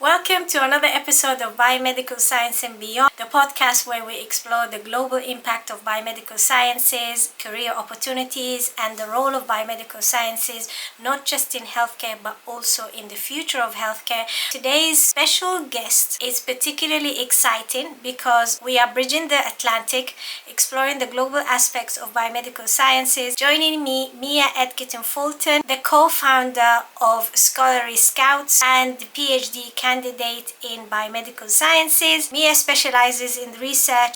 Welcome to another episode of Biomedical Science and Beyond, the podcast where we explore the global impact of biomedical sciences, career opportunities, and the role of biomedical sciences, not just in healthcare, but also in the future of healthcare. Today's special guest is particularly exciting because we are bridging the Atlantic, exploring the global aspects of biomedical sciences. Joining me, Mia Edgerton-Fulton, the co-founder of Scholarly Scouts and the PhD candidate in biomedical sciences. Mia specializes in research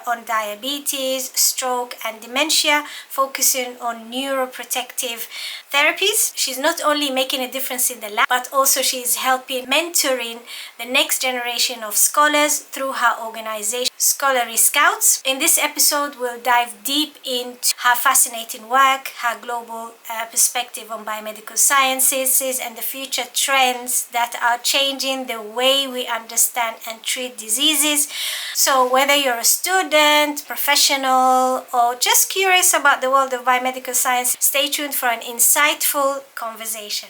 on diabetes, stroke, and dementia, focusing on neuroprotective therapies. She's not only making a difference in the lab, but also she's helping mentoring the next generation of scholars through her organization, Scholarly Scouts. In this episode, we'll dive deep into her fascinating work, her global perspective on biomedical sciences, and the future trends that are changing the way we understand and treat diseases. So whether you're a student, professional, or just curious about the world of biomedical science, stay tuned for an insightful conversation.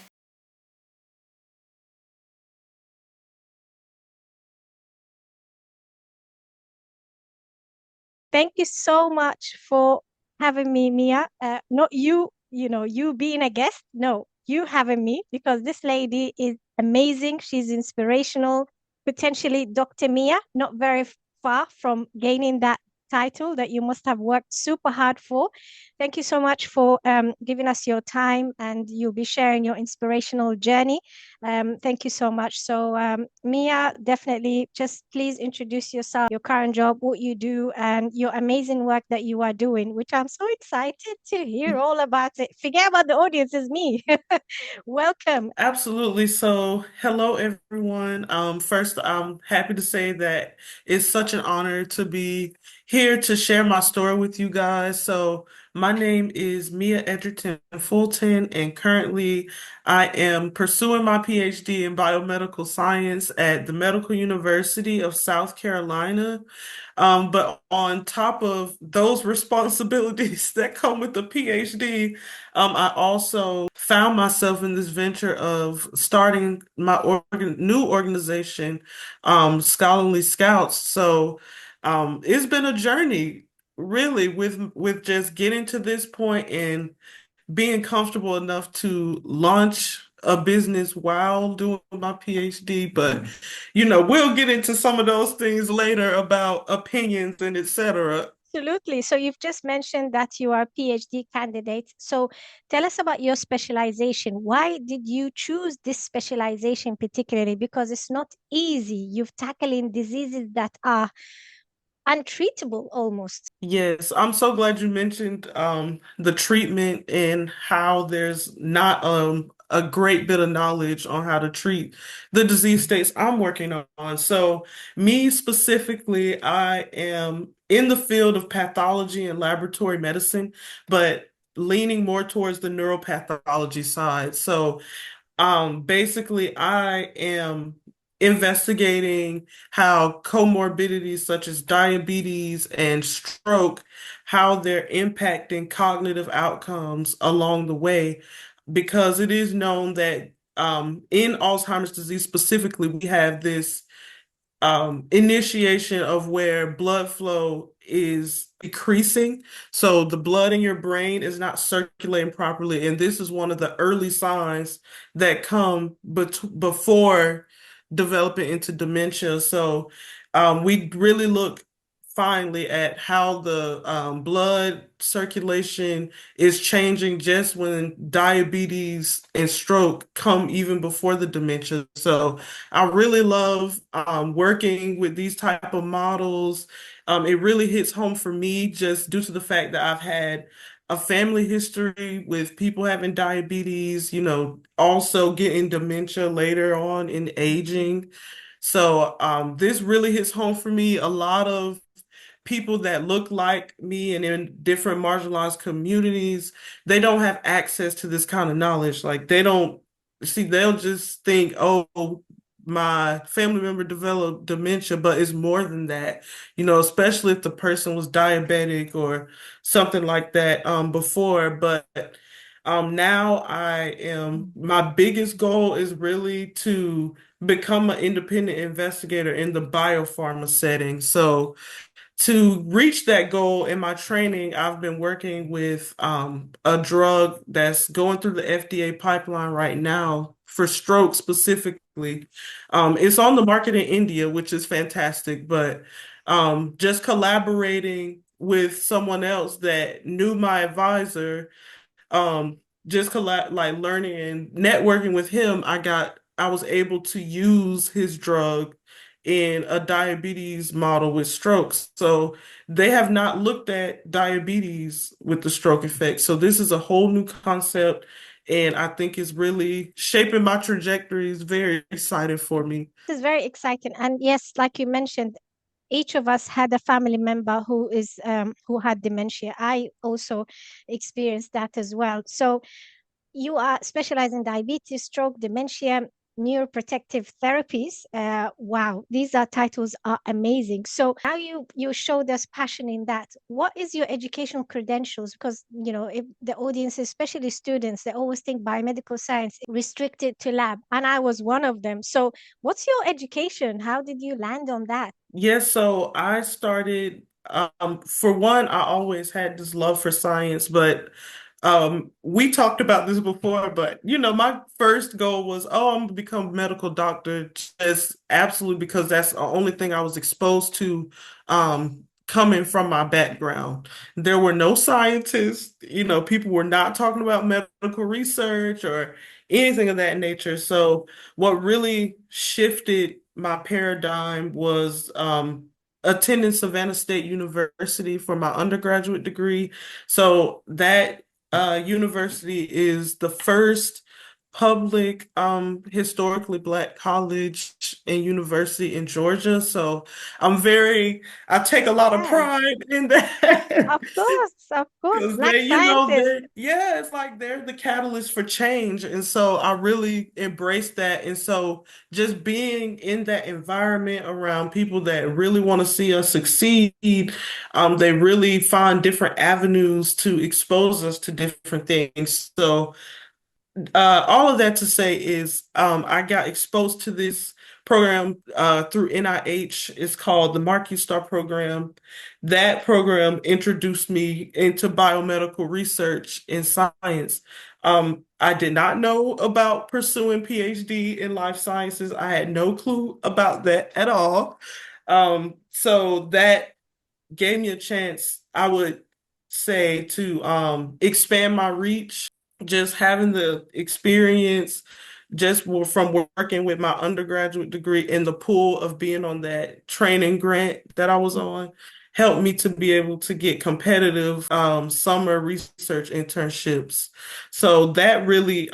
Thank you so much for having me, Mia. Not you, you being a guest. No, you having me because this lady is amazing. She's inspirational. Potentially Dr. Mia, not very far from gaining that title that you must have worked super hard for. Thank you so much for giving us your time, and you'll be sharing your inspirational journey. Thank you so much. So, Mia, definitely just please introduce yourself, your current job, what you do, and your amazing work that you are doing, which I'm so excited to hear all about it. Forget about the audience, it's me. Welcome. Absolutely. So, hello everyone. First, I'm happy to say that it's such an honor to be here to share my story with you guys. So, my name is Mia Edgerton-Fulton, and currently I am pursuing my PhD in biomedical science at the Medical University of South Carolina. But on top of those responsibilities that come with the PhD, I also found myself in this venture of starting my new organization, Scholarly Scouts. So it's been a journey, really, with just getting to this point and being comfortable enough to launch a business while doing my PhD. But we'll get into some of those things later about opinions and etc. Absolutely. So you've just mentioned that you are a PhD candidate. So tell us about your specialization. Why did you choose this specialization particularly? Because it's not easy. You've tackling diseases that are untreatable almost. Yes, I'm so glad you mentioned the treatment and how there's not a great bit of knowledge on how to treat the disease states I'm working on. So, me specifically, I am in the field of pathology and laboratory medicine, but leaning more towards the neuropathology side. So, basically, I am investigating how comorbidities such as diabetes and stroke, how they're impacting cognitive outcomes along the way, because it is known that in Alzheimer's disease specifically, we have this initiation of where blood flow is decreasing. So the blood in your brain is not circulating properly. And this is one of the early signs that come before developing into dementia. So we really look finally at how the blood circulation is changing just when diabetes and stroke come even before the dementia. So I really love working with these type of models. It really hits home for me just due to the fact that I've had a family history with people having diabetes, also getting dementia later on in aging. So this really hits home for me. A lot of people that look like me and in different marginalized communities, they don't have access to this kind of knowledge. Like they don't see, they'll just think, oh, my family member developed dementia, but it's more than that, especially if the person was diabetic or something like that before. But now my biggest goal is really to become an independent investigator in the biopharma setting. So to reach that goal in my training, I've been working with a drug that's going through the FDA pipeline right now for stroke specifically. It's on the market in India, which is fantastic, but just collaborating with someone else that knew my advisor, um just like learning and networking with him, I was able to use his drug in a diabetes model with strokes. So they have not looked at diabetes with the stroke effect. So this is a whole new concept, and I think it's really shaping my trajectory. Is very exciting for me. This is very exciting. And yes, like you mentioned, each of us had a family member who had dementia. I also experienced that as well. So you are specialized in diabetes, stroke, dementia, neuroprotective therapies. Wow, these are titles are amazing. So now you showed us passion in that. What is your educational credentials? Because if the audience, especially students, they always think biomedical science restricted to lab, and I was one of them. So what's your education? How did you land on that? Yes, so I started, for one, I always had this love for science, but we talked about this before, but my first goal was, oh, I'm gonna become a medical doctor, just absolutely because that's the only thing I was exposed to, coming from my background. There were no scientists, people were not talking about medical research or anything of that nature. So what really shifted my paradigm was attending Savannah State University for my undergraduate degree. So that university is the first public historically Black college and university in Georgia. So I take a lot of Yes, pride in that. of course, Because Black they, scientists. yeah, it's like they're the catalyst for change. And so I really embrace that. And so just being in that environment around people that really want to see us succeed, they really find different avenues to expose us to different things. So all of that to say is I got exposed to this program through NIH. It's called the Marquis Star Program. That program introduced me into biomedical research and science. I did not know about pursuing PhD in life sciences. I had no clue about that at all. So that gave me a chance, I would say, to expand my reach, just having the experience just from working with my undergraduate degree in the pool of being on that training grant that I was on helped me to be able to get competitive summer research internships. So that really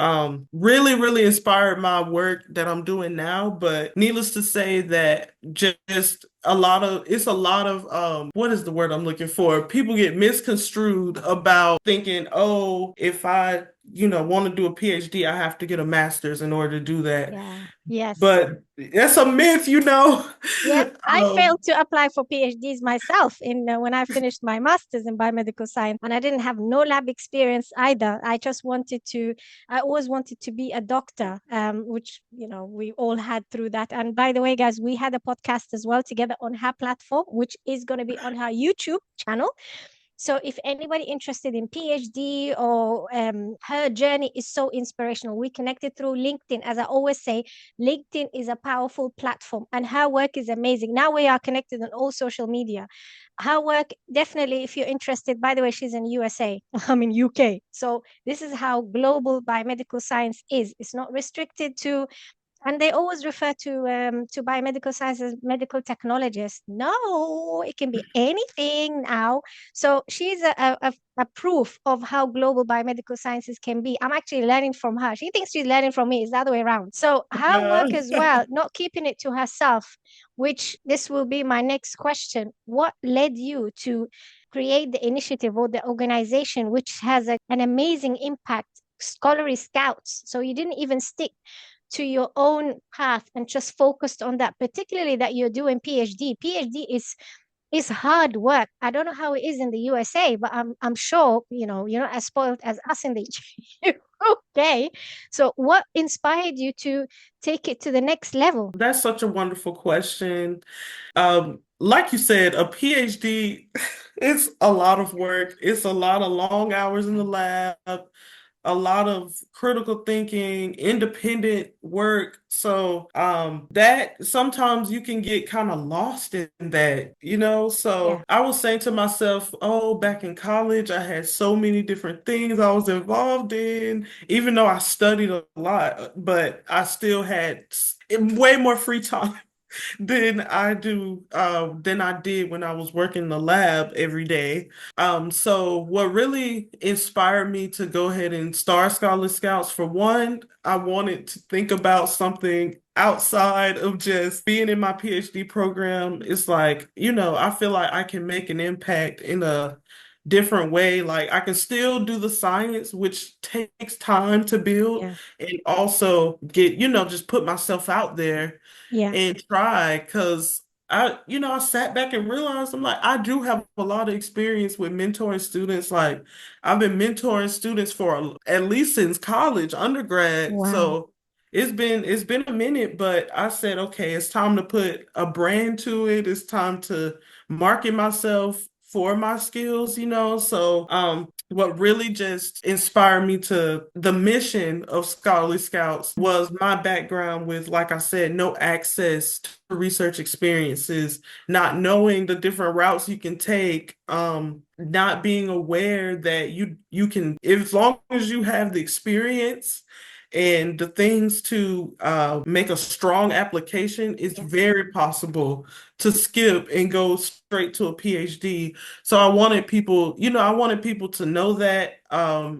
really inspired my work that I'm doing now. But needless to say that just a lot of what is the word I'm looking for? People get misconstrued about thinking, oh, if I want to do a PhD, I have to get a master's in order to do that. Yeah, yes. But that's a myth. Yes, I Um, failed to apply for PhDs myself in when I finished my master's in biomedical science, and I didn't have no lab experience either. I always wanted to be a doctor, which we all had through that. And by the way, guys, we had a podcast as well together on her platform, which is going to be on her YouTube channel. So if anybody interested in PhD or her journey is so inspirational, we connected through LinkedIn. As I always say, LinkedIn is a powerful platform and her work is amazing. Now we are connected on all social media. Her work, definitely, if you're interested, by the way, she's in USA, I'm in UK. So this is how global biomedical science is. It's not restricted to, and they always refer to biomedical science as medical technologist. No, it can be anything now. So she's a proof of how global biomedical sciences can be. I'm actually learning from her. She thinks she's learning from me. It's the other way around. So her uh, work as well, not keeping it to herself, which this will be my next question. What led you to create the initiative or the organization which has an amazing impact? Scholarly Scouts. So you didn't even stick to your own path and just focused on that, particularly that you're doing PhD. PhD is it's hard work. I don't know how it is in the USA, but I'm sure, you're not as spoiled as us in the UK. So what inspired you to take it to the next level? That's such a wonderful question. Like you said, a PhD, it's a lot of work. It's a lot of long hours in the lab, a lot of critical thinking, independent work. So, that sometimes you can get kind of lost in that. So Yeah, I was saying to myself, oh, back in college, I had so many different things I was involved in, even though I studied a lot, but I still had way more free time than I did when I was working in the lab every day. So what really inspired me to go ahead and start Scholar Scouts, for one, I wanted to think about something outside of just being in my PhD program. It's like, I feel like I can make an impact in a different way. Like I can still do the science, which takes time to build, yeah, and also get, just put myself out there yeah, and try, because I sat back and realized I'm like, I do have a lot of experience with mentoring students. Like I've been mentoring students for at least since college, undergrad. wow. So it's been a minute, but I said, okay, it's time to put a brand to it. It's time to market myself for my skills. So what really just inspired me to the mission of Scholarly Scouts Mm. was my background with, like I said, no access to research experiences, not knowing the different routes you can take, not being aware that you can, as long as you have the experience and the things to make a strong application, it's Yes. very possible to skip and go straight to a PhD. So I wanted people to know that.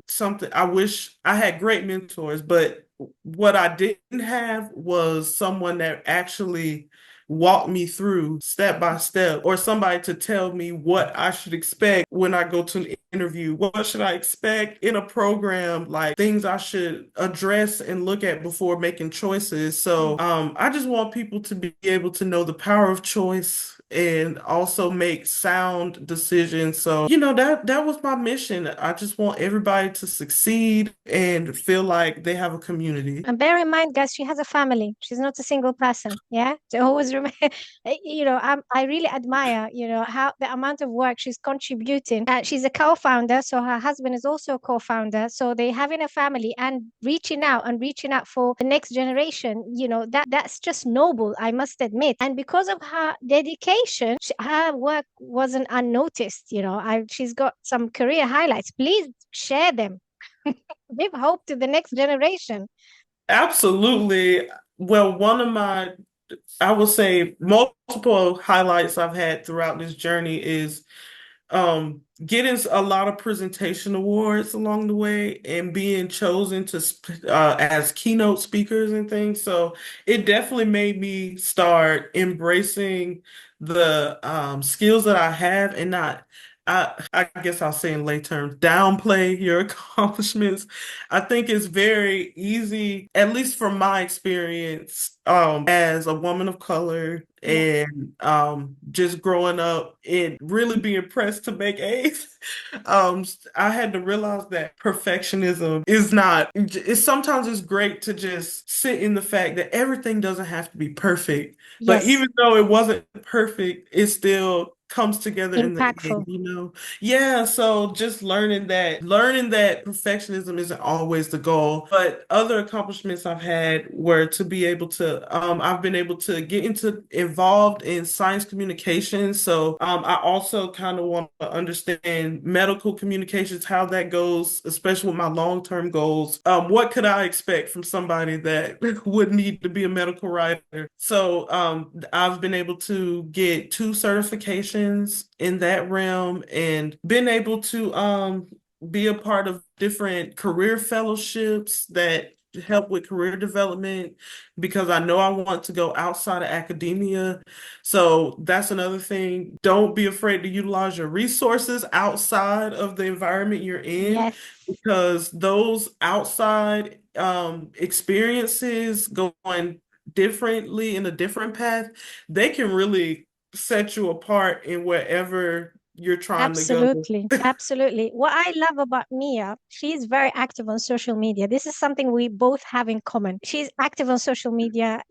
Something I wish I had great mentors, but what I didn't have was someone that actually walked me through step by step, or somebody to tell me what I should expect when I go to an interview. What should I expect in a program? Like things I should address and look at before making choices. So, Mm. I just want people to be able to know the power of choice and also make sound decisions. So, that was my mission. I just want everybody to succeed and feel like they have a community. And bear in mind, guys, she has a family. She's not a single person. Yeah. So always remember, I really admire, how the amount of work she's contributing. She's a co-founder, so her husband is also a co-founder. So they having a family and reaching out for the next generation. That's just noble, I must admit. And because of her dedication, her work wasn't unnoticed. She's got some career highlights. Please share them. Give hope to the next generation. Absolutely. Well, I would say multiple highlights I've had throughout this journey is getting a lot of presentation awards along the way and being chosen to as keynote speakers and things. So it definitely made me start embracing the skills that I have, and not, I guess I'll say in lay terms, downplay your accomplishments. I think it's very easy, at least from my experience, as a woman of color, Yeah. and just growing up and really being pressed to make A's. I had to realize that perfectionism is not, sometimes it's great to just sit in the fact that everything doesn't have to be perfect. But Yes. even though it wasn't perfect, it still comes together in the end, Impactful. you know? Yeah, so just learning that perfectionism isn't always the goal. But other accomplishments I've had were to be able to, I've been able to get involved in science communication. So I also kind of want to understand medical communications, how that goes, especially with my long-term goals. What could I expect from somebody that would need to be a medical writer? So I've been able to get two certifications in that realm, and been able to be a part of different career fellowships that help with career development, because I know I want to go outside of academia. So that's another thing. Don't be afraid to utilize your resources outside of the environment you're in, Yes. because those outside experiences going differently in a different path, they can really set you apart in wherever you're trying to go. Absolutely. Absolutely. What I love about Mia, she's very active on social media. This is something we both have in common. She's active on social media.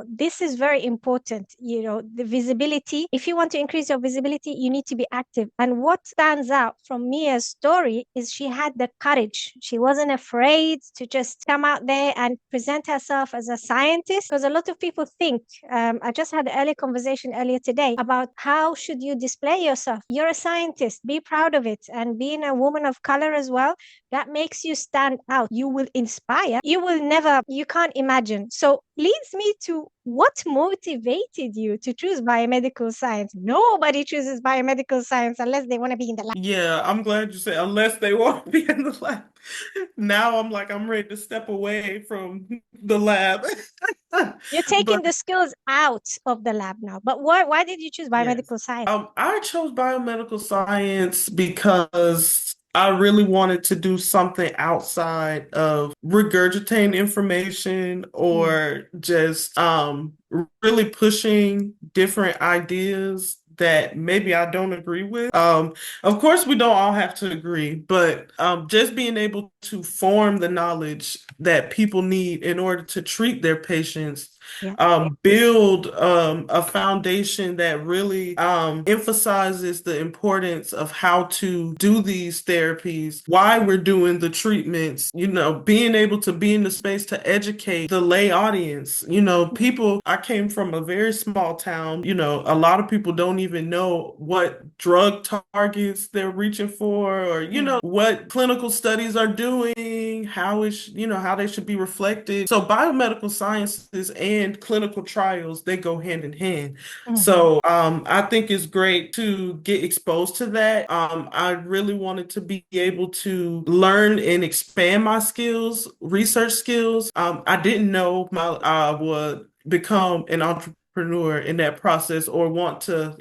This is very important. The visibility. If you want to increase your visibility, you need to be active. And what stands out from Mia's story is she had the courage. She wasn't afraid to just come out there and present herself as a scientist. Because a lot of people think, I just had an early conversation earlier today about how should you display yourself. You're a scientist, be proud of it. And being a woman of color as well, that makes you stand out. You will inspire. You can't imagine. So leads me to what motivated you to choose biomedical science? Nobody chooses biomedical science unless they want to be in the lab. Yeah, I'm glad you said unless they want to be in the lab. Now I'm like, I'm ready to step away from the lab. You're But taking the skills out of the lab now. But why did you choose yes. biomedical science? I chose biomedical science because I really wanted to do something outside of regurgitating information Mm, or just really pushing different ideas that maybe I don't agree with. Of course, we don't all have to agree, but just being able to form the knowledge that people need in order to treat their patients, yeah. build a foundation that really emphasizes the importance of how to do these therapies, why we're doing the treatments, being able to be in the space to educate the lay audience. People, I came from a very small town, a lot of people don't even know what drug targets they're reaching for or, Mm, what clinical studies are doing, how they should be reflected. So biomedical sciences and clinical trials, they go hand in hand. mhm, So I think it's great to get exposed to that. I really wanted to be able to learn and expand my skills, research skills. I didn't know I would become an entrepreneur in that process or want to,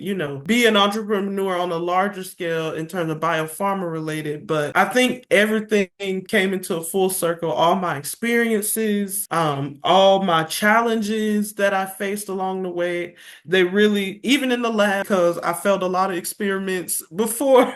be an entrepreneur on a larger scale in terms of biopharma related. But I think everything came into a full circle. All my experiences, all my challenges that I faced along the way, they really, even in the lab, because I failed a lot of experiments before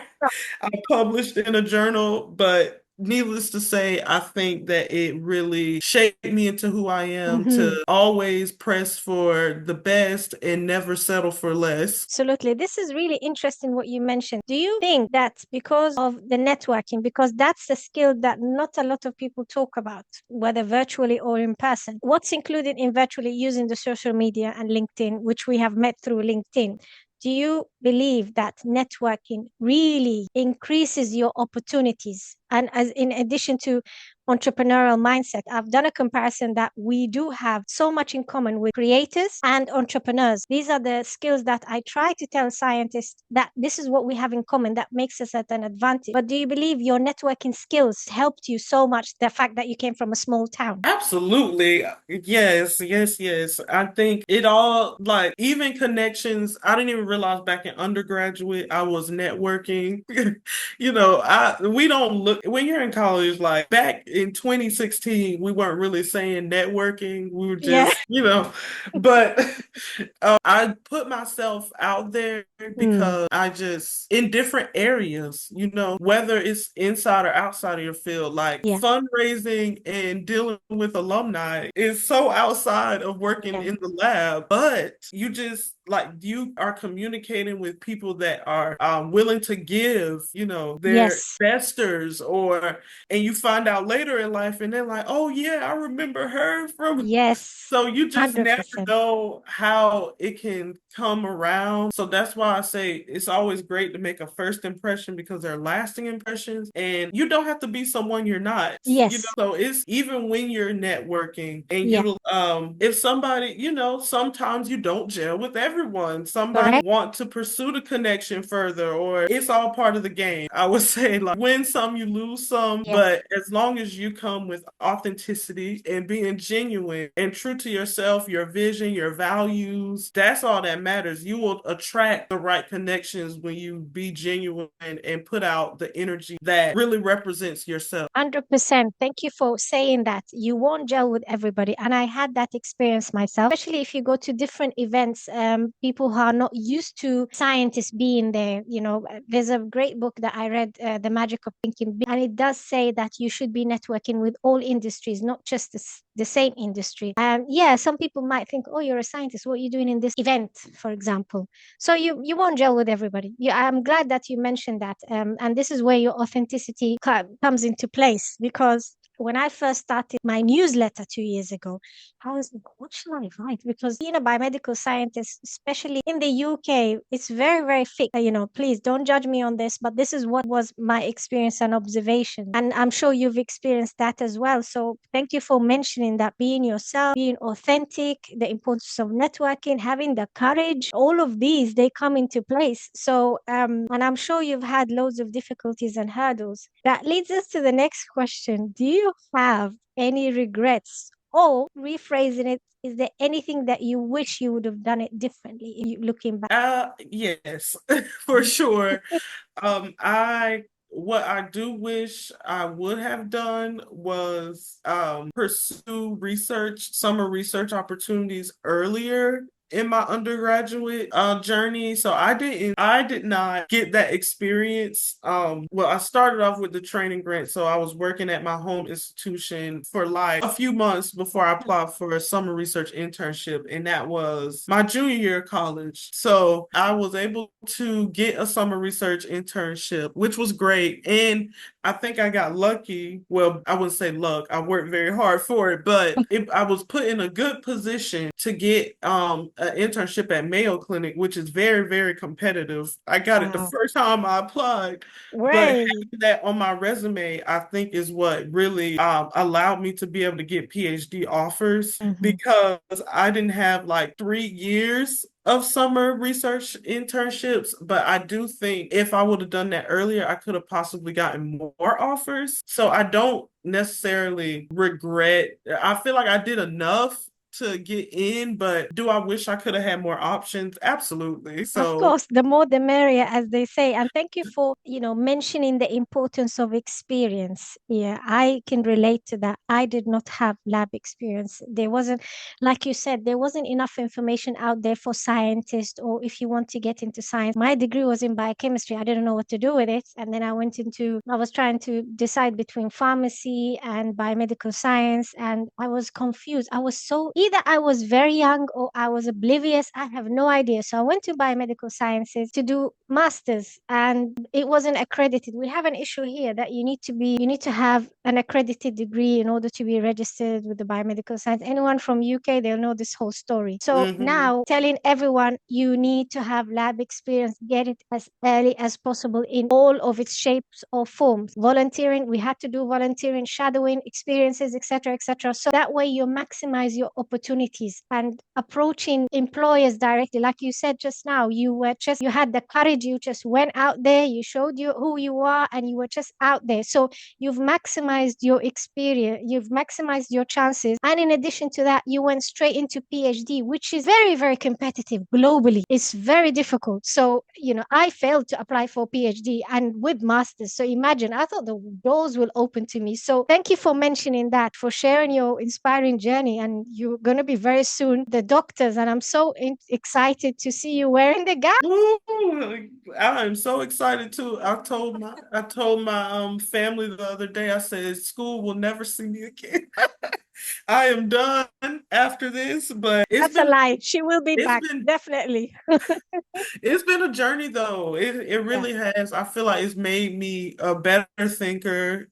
I published in a journal, but needless to say, I think that it really shaped me into who I am mhm. to always press for the best and never settle for less. Absolutely. This is really interesting what you mentioned. Do you think that because of the networking, because that's a skill that not a lot of people talk about, whether virtually or in person, what's included in virtually using the social media and LinkedIn, which we have met through LinkedIn? Do you believe that networking really increases your opportunities? And as in addition to entrepreneurial mindset, I've done a comparison that we do have so much in common with creators and entrepreneurs. These are the skills that I try to tell scientists that this is what we have in common that makes us at an advantage. But do you believe your networking skills helped you so much, the fact that you came from a small town? Absolutely. Yes, yes, yes. I think it all, like, even connections, I didn't even realize back in undergraduate, I was networking. We don't look, when you're in college, like back in 2016, we weren't really saying networking. We were Yeah. just, but I put myself out there Mm, because I just, in different areas, whether it's inside or outside of your field, like yeah. fundraising and dealing with alumni is so outside of working Yeah. in the lab, but you just, like, you are communicating with people that are willing to give, their Yes. investors, and you find out later in life and they're like, oh yeah, I remember her from. Yes. So you just never 100%. know how it can come around. So that's why I say it's always great to make a first impression because they're lasting impressions and you don't have to be someone you're not. Yes. So it's even when you're networking and Yeah. if somebody, sometimes you don't gel with everyone. Somebody Correct. want to pursue the connection further or it's all part of the game. I would say like win some, you lose some, Yeah. but as long as you come with authenticity and being genuine and true to yourself, your vision, your values, that's all that matters. You will attract the right connections when you be genuine and put out the energy that really represents yourself. 100%. Thank you for saying that. You won't gel with everybody. And I had that experience myself, especially if you go to different events. people who are not used to scientists being there. There's a great book that I read, The Magic of Thinking Big, and it does say that you should be networking with all industries, not just the same industry. And yeah, some people might think, oh, you're a scientist, what are you doing in this event, for example? So you won't gel with everybody. I'm glad that you mentioned that. And this is where your authenticity comes into place, because when I first started my newsletter 2 years ago, I was like, what should I write? Because being a biomedical scientist, especially in the UK, it's very, very thick. Please don't judge me on this, but this is what was my experience and observation. And I'm sure you've experienced that as well. So thank you for mentioning that, being yourself, being authentic, the importance of networking, having the courage, all of these, they come into place. So, and I'm sure you've had loads of difficulties and hurdles. That leads us to the next question. Do you have any regrets? Or rephrasing it, is there anything that you wish you would have done it differently, looking back? Yes, for sure. What I do wish I would have done was pursue summer research opportunities earlier in my undergraduate journey. So I did not get that experience. Well, I started off with the training grant, so I was working at my home institution for like a few months before I applied for a summer research internship, and that was my junior year of college. So I was able to get a summer research internship, which was great. And I think I got lucky. Well, I wouldn't say luck. I worked very hard for it, but I was put in a good position to get an internship at Mayo Clinic, which is very, very competitive. I got it the Wow. first time I applied, but Right. having that on my resume, I think is what really allowed me to be able to get PhD offers, Mhm. because I didn't have like 3 years of summer research internships, but I do think if I would have done that earlier, I could have possibly gotten more offers. So I don't necessarily regret. I feel like I did enough to get in, but do I wish I could have had more options? Absolutely. Of So, course, the more the merrier, as they say. And thank you for, mentioning the importance of experience. Yeah, I can relate to that. I did not have lab experience. There wasn't, like you said, there wasn't enough information out there for scientists, or if you want to get into science. My degree was in biochemistry. I didn't know what to do with it. And then I was trying to decide between pharmacy and biomedical science, and I was confused. Either I was very young or I was oblivious. I have no idea. So I went to biomedical sciences to do masters, and it wasn't accredited. We have an issue here that you need to have an accredited degree in order to be registered with the biomedical science. Anyone from UK, they'll know this whole story. So mhm. now telling everyone you need to have lab experience, get it as early as possible in all of its shapes or forms. Volunteering, we had to do volunteering, shadowing experiences, etc., etc. So that way you maximize your opportunities, and approaching employers directly. Like you said just now, you had the courage, you just went out there, you showed you who you are, and you were just out there. So you've maximized your experience, you've maximized your chances. And in addition to that, you went straight into PhD, which is very, very competitive globally. It's very difficult. So, I failed to apply for PhD and with masters. So imagine, I thought the doors will open to me. So thank you for mentioning that, for sharing your inspiring journey. And you're going to be very soon the doctors. And I'm so excited to see you wearing the gown. Ooh, I am so excited too. I told my family the other day, I said school will never see me again. I am done after this, but That's a lie. She will be it's back, been definitely. it's been a journey though. It Yeah. really has. I feel like it's made me a better thinker.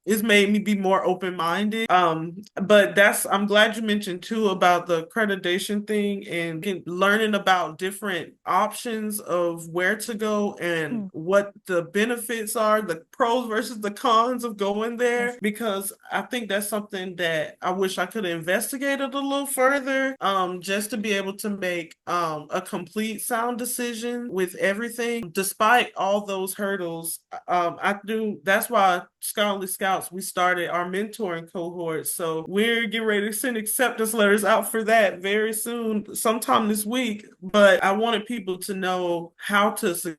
It's made me be more open-minded. But I'm glad you mentioned too about the accreditation thing and learning about different options of where to go and Mm, what the benefits are, the pros versus the cons of going yes. there, because I think that's something that I wish I could have investigated a little further, just to be able to make a complete sound decision with everything despite all those hurdles. That's why Scholarly Scout Scouts, we started our mentoring cohort. So we're getting ready to send acceptance letters out for that very soon, sometime this week. But I wanted people to know how to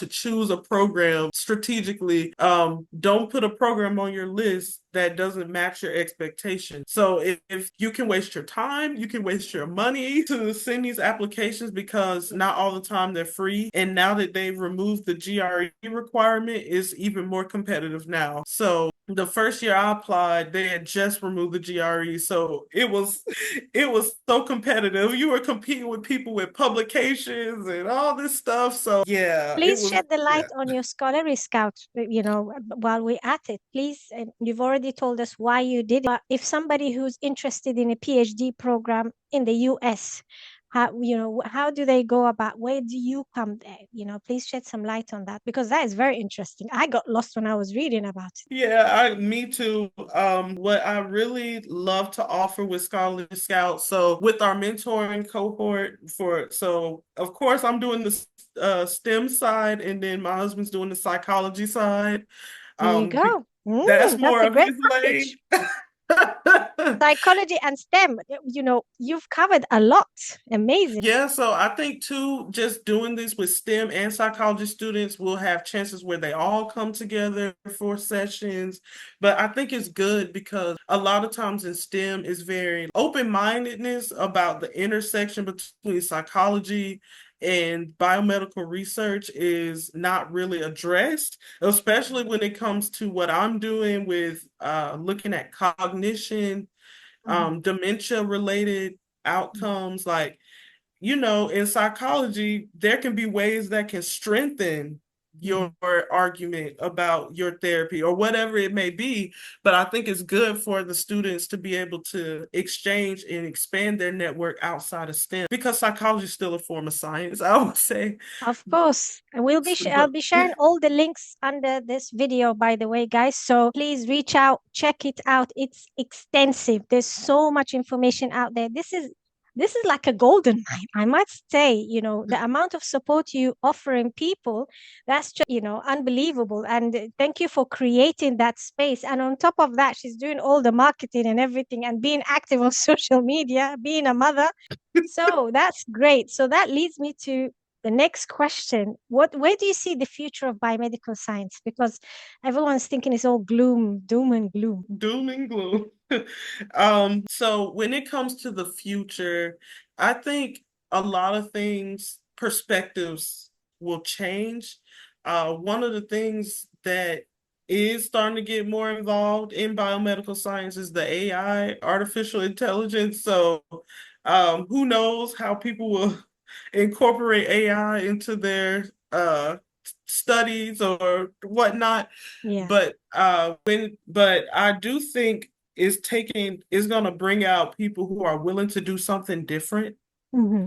choose a program strategically. Don't put a program on your list that doesn't match your expectations. So if you can waste your time, you can waste your money to send these applications because not all the time they're free. And now that they've removed the GRE requirement, it's even more competitive now. So the first year I applied, they had just removed the GRE. So it was so competitive. You were competing with people with publications and all this stuff. So yeah, it Please was shed the yeah. light on your scholarly scout, while we're at it. Please, and you've already told us why you did it. But if somebody who's interested in a PhD program in the US, how do they go about? Where do you come there? Please shed some light on that because that is very interesting. I got lost when I was reading about it. Yeah, me too. What I really love to offer with Scholarly Scout, so with our mentoring cohort so of course I'm doing the STEM side, and then my husband's doing the psychology side. There you Um, go. that's That's more a of great his package. lane. Psychology and STEM. You've covered a lot. Amazing. Yeah, so I think too, just doing this with STEM and psychology students will have chances where they all come together for sessions. But I think it's good because a lot of times in STEM is very open-mindedness about the intersection between psychology and biomedical research is not really addressed, especially when it comes to what I'm doing with looking at cognition, Mhm. dementia related Mhm. outcomes. Like, in psychology, there can be ways that can strengthen your Mhm. argument about your therapy or whatever it may be. But I think it's good for the students to be able to exchange and expand their network outside of STEM because psychology is still a form of science, I would say. Of course. And I'll But be sharing all the links under this video, by the way, guys. So please reach out, check it out. It's extensive. There's so much information out there. This is like a golden mine, I must say. The amount of support you offering people, that's just, unbelievable. And thank you for creating that space. And on top of that, she's doing all the marketing and everything and being active on social media, being a mother. So that's great. So that leads me to the next question. Where do you see the future of biomedical science? Because everyone's thinking it's all doom and gloom. doom and gloom. So when it comes to the future, I think a lot of things, perspectives will change. One of the things that is starting to get more involved in biomedical science is the AI, artificial intelligence. So, who knows how people will incorporate AI into their studies or whatnot. Yeah. But I do think is going to bring out people who are willing to do something different. Hmm.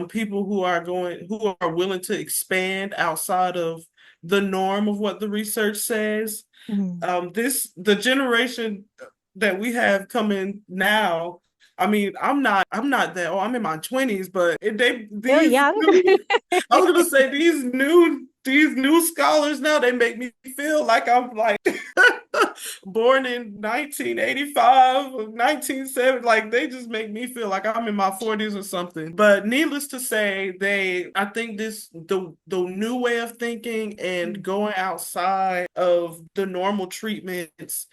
People who are willing to expand outside of the norm of what the research says. Hmm. The generation that we have coming now, I mean, I'm not that, oh, I'm in my 20s, but Still young. I was gonna say these new scholars now, they make me feel like I'm like born in 1985 or 1970. Like, they just make me feel like I'm in my 40s or something. But needless to say, I think the new way of thinking and going outside of the normal treatments,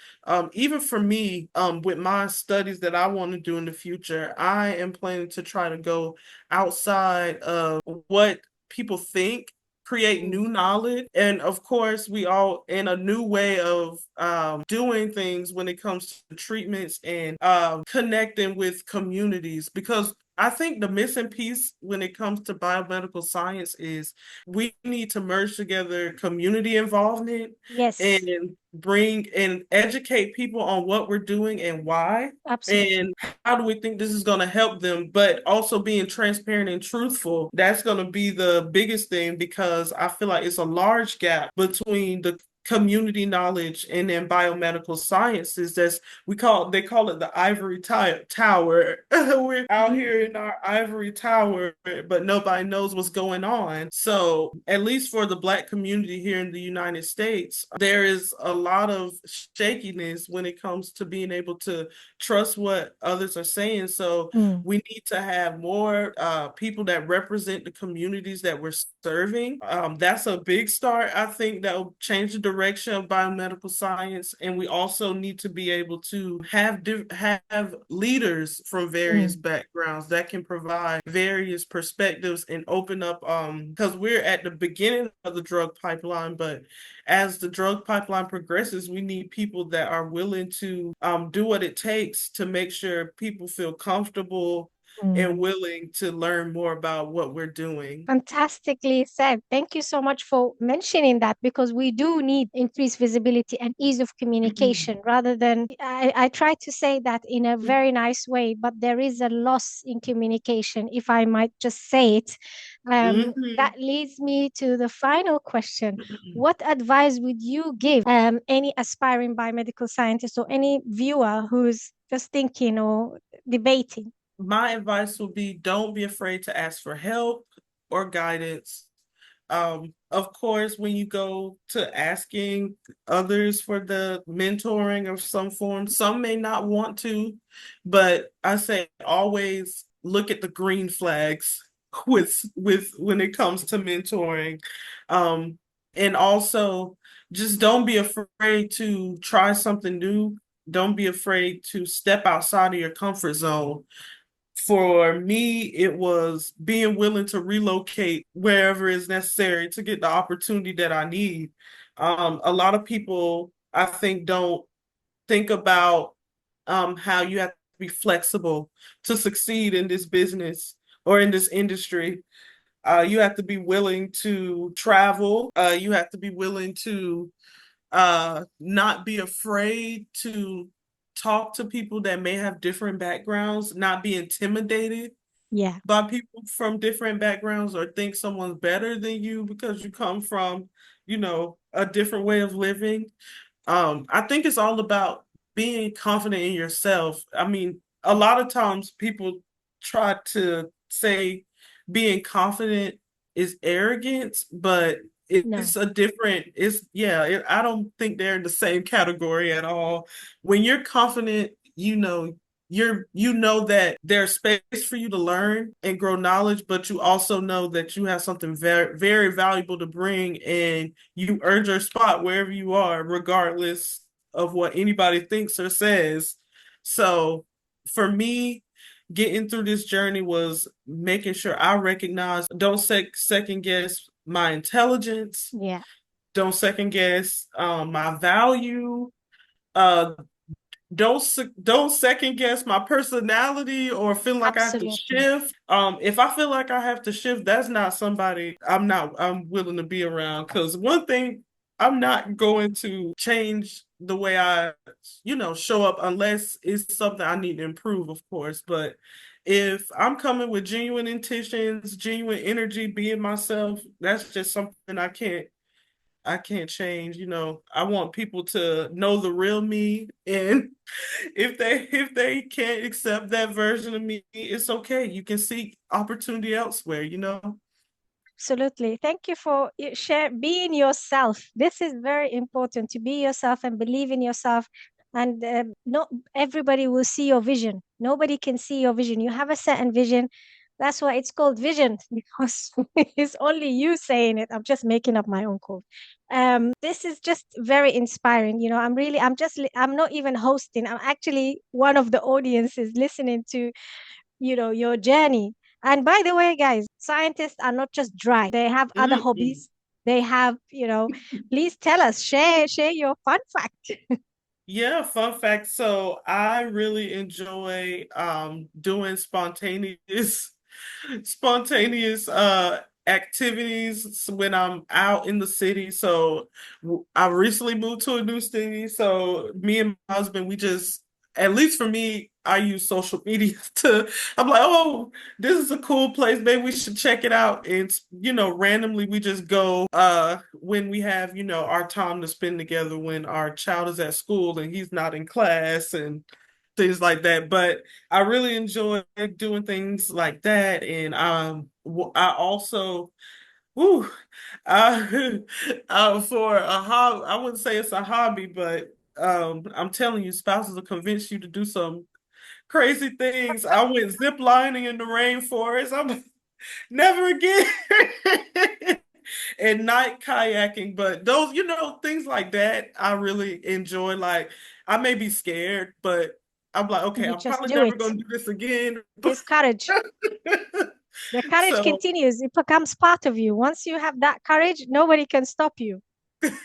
even for me, with my studies that I want to do in the future, I am planning to try to go outside of what people think, create new knowledge, and of course we all in a new way of doing things when it comes to treatments and connecting with communities, because I think the missing piece when it comes to biomedical science is we need to merge together community involvement Yes, and bring and educate people on what we're doing and why, absolutely. and how do we think this is going to help them, but also being transparent and truthful. That's going to be the biggest thing, because I feel like it's a large gap between community knowledge and then biomedical sciences. They call it the tower. We're out here in our ivory tower, but nobody knows what's going on. So at least for the Black community here in the United States, there is a lot of shakiness when it comes to being able to trust what others are saying. So Mm, we need to have more people that represent the communities that we're serving. That's a big start. I think that will change the direction of biomedical science. And we also need to be able to have leaders from various mm, backgrounds that can provide various perspectives and open up, because we're at the beginning of the drug pipeline, but as the drug pipeline progresses, we need people that are willing to do what it takes to make sure people feel comfortable and mm. willing to learn more about what we're doing. Fantastically said. Thank you so much for mentioning that because we do need increased visibility and ease of communication rather than I try to say that in a very nice way, but there is a loss in communication, if I might just say it. Mhm. That leads me to the final question. What advice would you give any aspiring biomedical scientist or any viewer who's just thinking or debating? My advice would be don't be afraid to ask for help or guidance. Of course, when you go to asking others for the mentoring of some form, some may not want to, but I say always look at the green flags with when it comes to mentoring. Um, and also just don't be afraid to try something new. Don't be afraid to step outside of your comfort zone. For me, it was being willing to relocate wherever is necessary to get the opportunity that I need. A lot of people, I think, don't think about how you have to be flexible to succeed in this business or in this industry. You have to be willing to travel. You have to be willing to not be afraid to talk to people that may have different backgrounds, not be intimidated Yeah, by people from different backgrounds or think someone's better than you because you come from, a different way of living. I think it's all about being confident in yourself. I mean, a lot of times people try to say being confident is arrogance, but no. it's a different, I don't think they're in the same category at all. When you're confident, you know that there's space for you to learn and grow knowledge, but you also know that you have something very, very valuable to bring, and you earned your spot wherever you are, regardless of what anybody thinks or says. So for me, getting through this journey was making sure I recognize, don't second guess my intelligence, Yeah, don't second guess my value. Uh, don't second guess my personality or feel like I have to absolutely. shift. If I feel like I have to shift, that's not somebody I'm willing to be around. Because one thing, I'm not going to change the way I, show up unless it's something I need to improve, of course. But if I'm coming with genuine intentions, genuine energy, being myself, that's just something I can't change. I want people to know the real me, and if they can't accept that version of me, it's okay. You can seek opportunity elsewhere. Absolutely. Thank you for being yourself. This is very important to be yourself and believe in yourself. And not everybody will see your vision. Nobody can see your vision. You have a certain vision. That's why it's called vision because it's only you saying it. I'm just making up my own code. This is just very inspiring. I'm not even hosting. I'm actually one of the audiences listening to your journey. And by the way, guys, scientists are not just dry. They have other Mm-mm. hobbies. They have, please tell us, share your fun fact. Yeah, fun fact. So I really enjoy doing spontaneous activities when I'm out in the city. So I recently moved to a new city. So me and my husband, we just, at least for me, I use social media to, I'm like, oh, this is a cool place. Maybe we should check it out. And, randomly we just go when we have, our time to spend together when our child is at school and he's not in class and things like that. But I really enjoy doing things like that. And I also, woo, for a hobby, I wouldn't say it's a hobby, but I'm telling you, spouses will convince you to do some crazy things. I went zip lining in the rainforest. I'm never again. And night kayaking, but those, things like that, I really enjoy. Like, I may be scared, but I'm like, okay, You I'm just probably do never it. going to do this again. There's courage. The courage So, continues. It becomes part of you. Once you have that courage, nobody can stop you.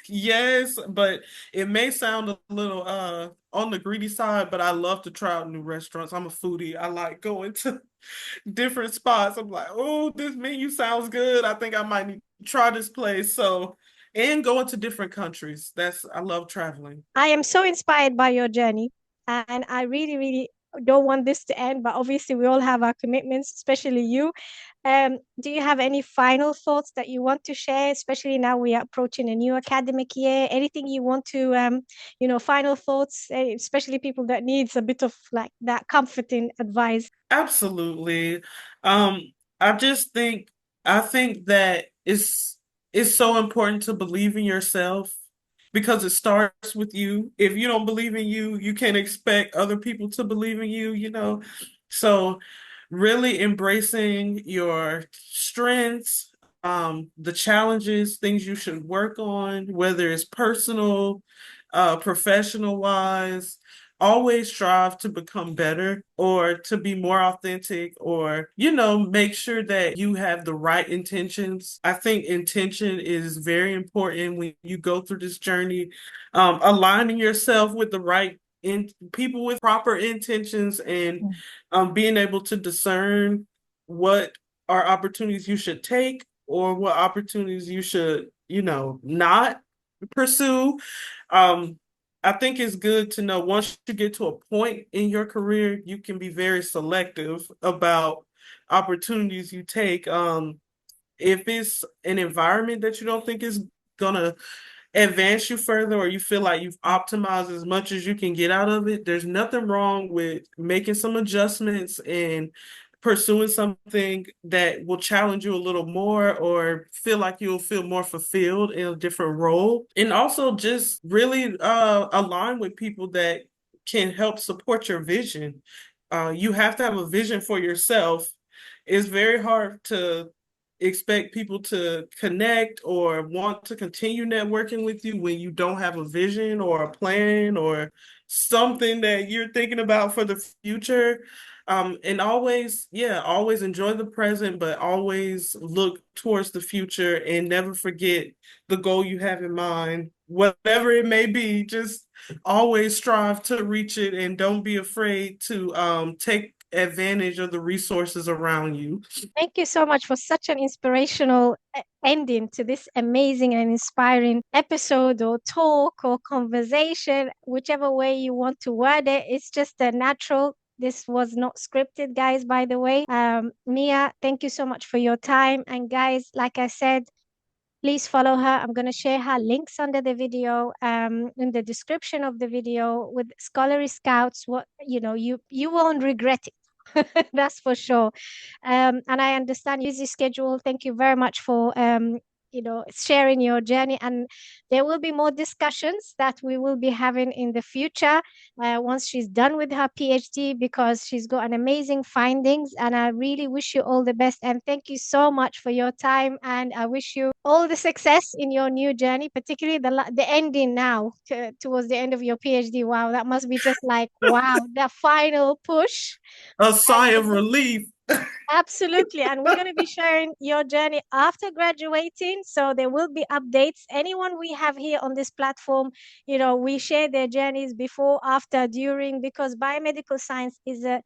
yes, but it may sound a little on the greedy side, but I love to try out new restaurants. I'm a foodie. I like going to different spots. I'm like, oh, this menu sounds good. I think I might need to try this place. So, and going to different countries. I love traveling. I am so inspired by your journey, and I really, really don't want this to end, but obviously we all have our commitments, especially you. Do you have any final thoughts that you want to share, especially now we are approaching a new academic year? Anything you want to, final thoughts, especially people that needs a bit of like that comforting advice? Absolutely. Um, I just think I think that it's so important to believe in yourself because it starts with you. If you don't believe in you, you can't expect other people to believe in you. So really embracing your strengths, the challenges, things you should work on, whether it's personal, professional wise. Always strive to become better or to be more authentic or, make sure that you have the right intentions. I think intention is very important when you go through this journey. Aligning yourself with the right people with proper intentions and being able to discern what are opportunities you should take or what opportunities you should, not pursue. Um, I think it's good to know once you get to a point in your career, you can be very selective about opportunities you take. If it's an environment that you don't think is gonna advance you further or you feel like you've optimized as much as you can get out of it, there's nothing wrong with making some adjustments and pursuing something that will challenge you a little more or feel like you'll feel more fulfilled in a different role. And also just really align with people that can help support your vision. You have to have a vision for yourself. It's very hard to expect people to connect or want to continue networking with you when you don't have a vision or a plan or something that you're thinking about for the future. And always, yeah, always enjoy the present, but always look towards the future and never forget the goal you have in mind, whatever it may be. Just always strive to reach it and don't be afraid to take advantage of the resources around you. Thank you so much for such an inspirational ending to this amazing and inspiring episode or talk or conversation, whichever way you want to word it. It's just a natural. This was not scripted, guys, by the way. Mia, thank you so much for your time. And guys, like I said, please follow her. I'm going to share her links under the video, in the description of the video with Scholarly Scouts. What you won't regret it. That's for sure. And I understand your busy schedule. Thank you very much for sharing your journey. And there will be more discussions that we will be having in the future once she's done with her PhD, because she's got an amazing findings. And I really wish you all the best. And thank you so much for your time. And I wish you all the success in your new journey, particularly the ending now towards the end of your PhD. Wow, that must be just like wow, the final push. A sigh of relief. Absolutely. And we're going to be sharing your journey after graduating. So there will be updates. Anyone we have here on this platform, we share their journeys before, after, during, because biomedical science is an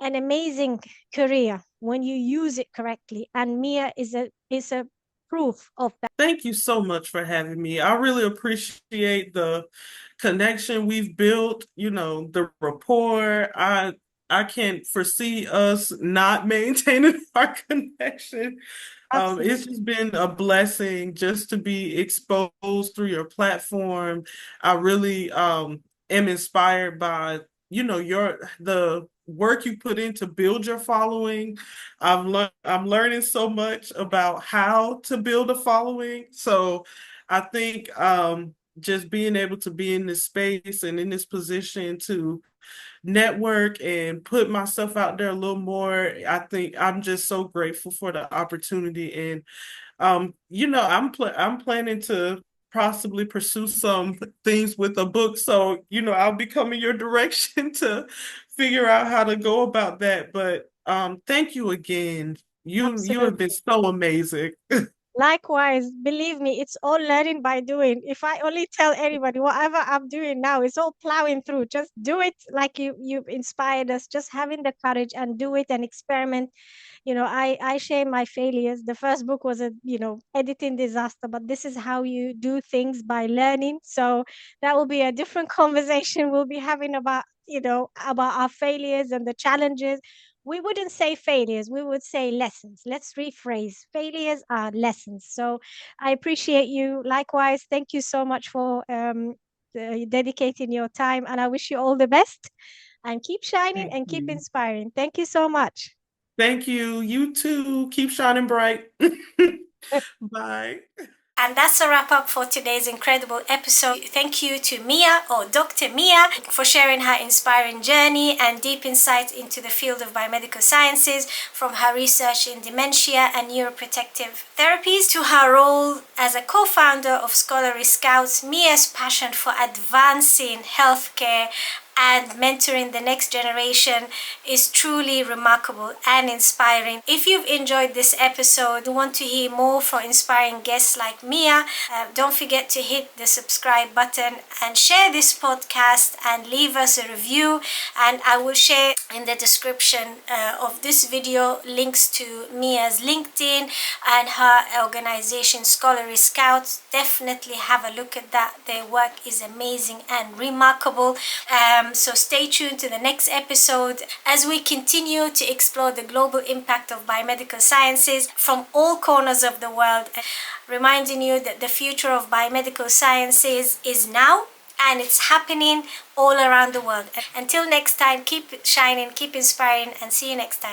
amazing career when you use it correctly. And Mia is a proof of that. Thank you so much for having me. I really appreciate the connection we've built, the rapport. I can't foresee us not maintaining our connection. It's Absolutely. just been a blessing just to be exposed through your platform. I really am inspired by, the work you put in to build your following. I'm learning so much about how to build a following. So I think just being able to be in this space and in this position to network and put myself out there a little more. I think I'm just so grateful for the opportunity. And I'm planning to possibly pursue some things with a book. So, I'll be coming your direction to figure out how to go about that. But thank you again. You have been Absolutely. so amazing. Likewise, believe me, it's all learning by doing. If I only tell anybody whatever I'm doing now, it's all plowing through. Just do it like you've inspired us. Just having the courage and do it and experiment. I share my failures. The first book was a editing disaster, but this is how you do things by learning. So that will be a different conversation we'll be having about about our failures and the challenges. We wouldn't say failures, we would say lessons. Let's rephrase. Failures are lessons. So I appreciate you. Likewise, thank you so much for dedicating your time, and I wish you all the best, and keep shining Thank and keep you. inspiring. Thank you so much. Thank you. You too. Keep shining bright. Bye. And that's a wrap up for today's incredible episode. Thank you to Mia, or Dr. Mia, for sharing her inspiring journey and deep insights into the field of biomedical sciences, from her research in dementia and neuroprotective therapies to her role as a co-founder of Scholarly Scouts. Mia's passion for advancing healthcare and mentoring the next generation is truly remarkable and inspiring. If you've enjoyed this episode, you want to hear more from inspiring guests like Mia, don't forget to hit the subscribe button and share this podcast and leave us a review. And I will share in the description of this video links to Mia's LinkedIn and her organization Scholarly Scouts. Definitely have a look at that. Their work is amazing and remarkable. So stay tuned to the next episode as we continue to explore the global impact of biomedical sciences from all corners of the world, reminding you that the future of biomedical sciences is now, and it's happening all around the world. Until next time, keep shining, keep inspiring, and see you next time.